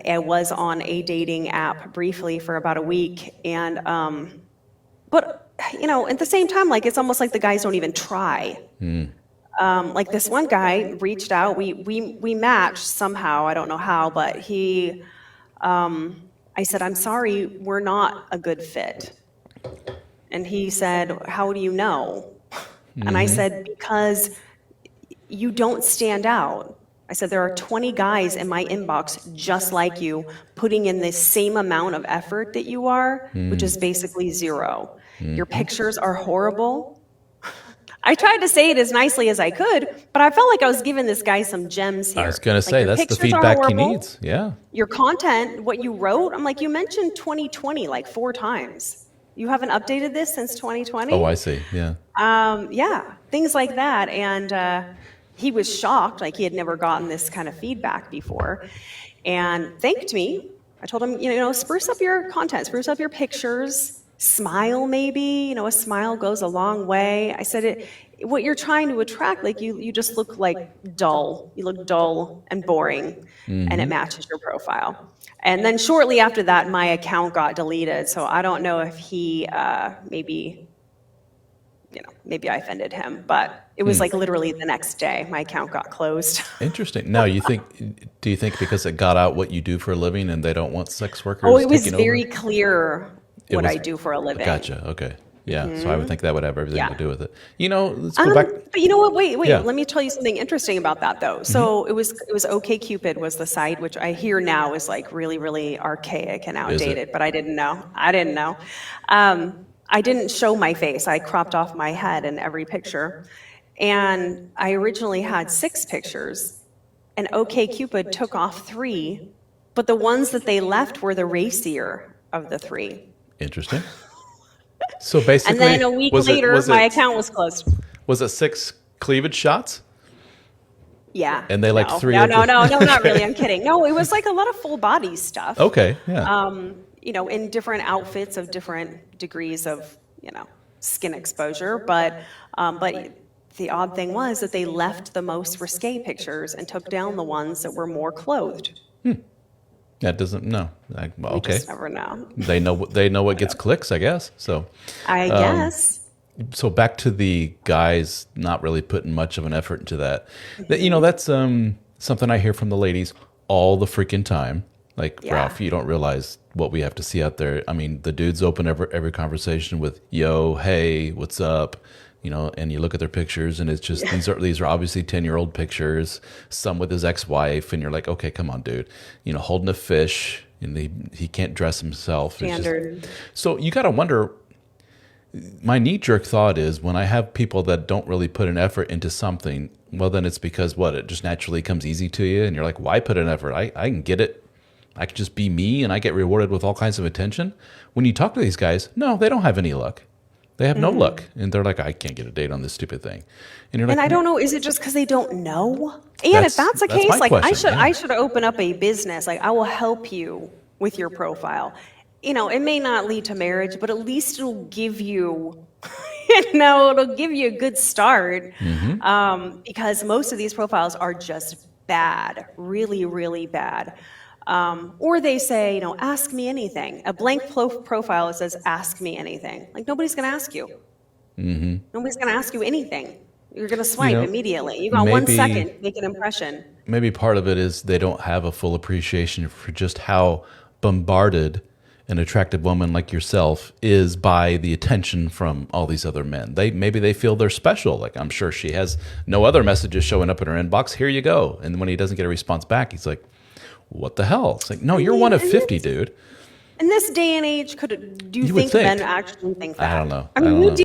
I was on a dating app briefly for about a week, and but at the same time, like it's almost like the guys don't even try. Like this one guy reached out. We matched somehow. I don't know how, but I said, "I'm sorry, we're not a good fit." And he said, "How do you know?" And I said, "Because you don't stand out." I said, "There are 20 guys in my inbox just like you, putting in the same amount of effort that you are, which is basically zero. Your pictures are horrible." I tried to say it as nicely as I could, but I felt like I was giving this guy some gems here. I was going to Like, say, your that's the pictures are feedback he horrible. needs. Yeah. Your content, what you wrote, I'm like, you mentioned 2020 like 4 times. You haven't updated this since 2020? Oh, I see. Yeah. Yeah, things like that. And he was shocked, like he had never gotten this kind of feedback before, and thanked me. I told him, spruce up your content, spruce up your pictures, smile maybe. A smile goes a long way. I said, what you're trying to attract, like you just look like dull. You look dull and boring, and it matches your profile. And then shortly after that, my account got deleted. So I don't know if he maybe I offended him, but it was like literally the next day my account got closed. Interesting. Now, do you think because it got out what you do for a living and they don't want sex workers Oh, it was taking very over? clear It what was- I do for a living. Gotcha. Okay. Yeah. So I would think that would have everything Yeah. to do with it. Let's go back. But you know what? Wait. Yeah. Let me tell you something interesting about that, though. So it was OkCupid was the site, which I hear now is like really, really archaic and Is it? outdated. But I didn't know. I didn't show my face. I cropped off my head in every picture, and I originally had 6 pictures, and OkCupid took off 3, but the ones that they left were the racier of the 3. Interesting. So basically, And then a week later, my account was closed. Was it 6 cleavage shots? Yeah. And they like no, 3 No, of no, the- no, no, not really. I'm kidding. No, it was like a lot of full body stuff. Okay. Yeah. In different outfits of different degrees of, skin exposure. But the odd thing was that they left the most risque pictures and took down the ones that were more clothed. That doesn't. No. You Okay. just never know. They know what gets clicks, I guess. So. I guess. So back to the guys not really putting much of an effort into that. That's something I hear from the ladies all the freaking time. Like, Yeah. Ralph, you don't realize what we have to see out there. I mean, the dudes open every conversation with "Yo, hey, what's up?" And you look at their pictures, and it's just these are obviously 10-year-old pictures. Some with his ex-wife, and you're like, okay, come on, dude. Holding a fish, and he can't dress himself. It's Standard. so you got to wonder. My knee-jerk thought is when I have people that don't really put an effort into something, well, then it's because it just naturally comes easy to you, and you're like, why put an effort? I can get it. I can just be me, and I get rewarded with all kinds of attention. When you talk to these guys, no, they don't have any luck. They have no luck, and they're like, I can't get a date on this stupid thing. And you're like, And I don't know, is it just because they don't know? And That's- if that's the that's case, my like question, yeah. I should open up a business. Like I will help you with your profile. It may not lead to marriage, but at least it'll give you, it'll give you a good start. Because most of these profiles are just bad, really, really bad. Or they say, ask me anything. A blank profile that says, ask me anything. Like nobody's going to ask you. Nobody's going to ask you anything. You're going to swipe immediately. You got 1 maybe- second to make an impression. maybe part of it is they don't have a full appreciation for just how bombarded an attractive woman like yourself is by the attention from all these other men. Maybe they feel they're special. Like I'm sure she has no other messages showing up in her inbox. Here you go. And when he doesn't get a response back, he's like, what the hell? It's like, no, you're one of 50, dude. In this day and age, do you You would think think. men actually think that? I don't know. I mean, I don't you know.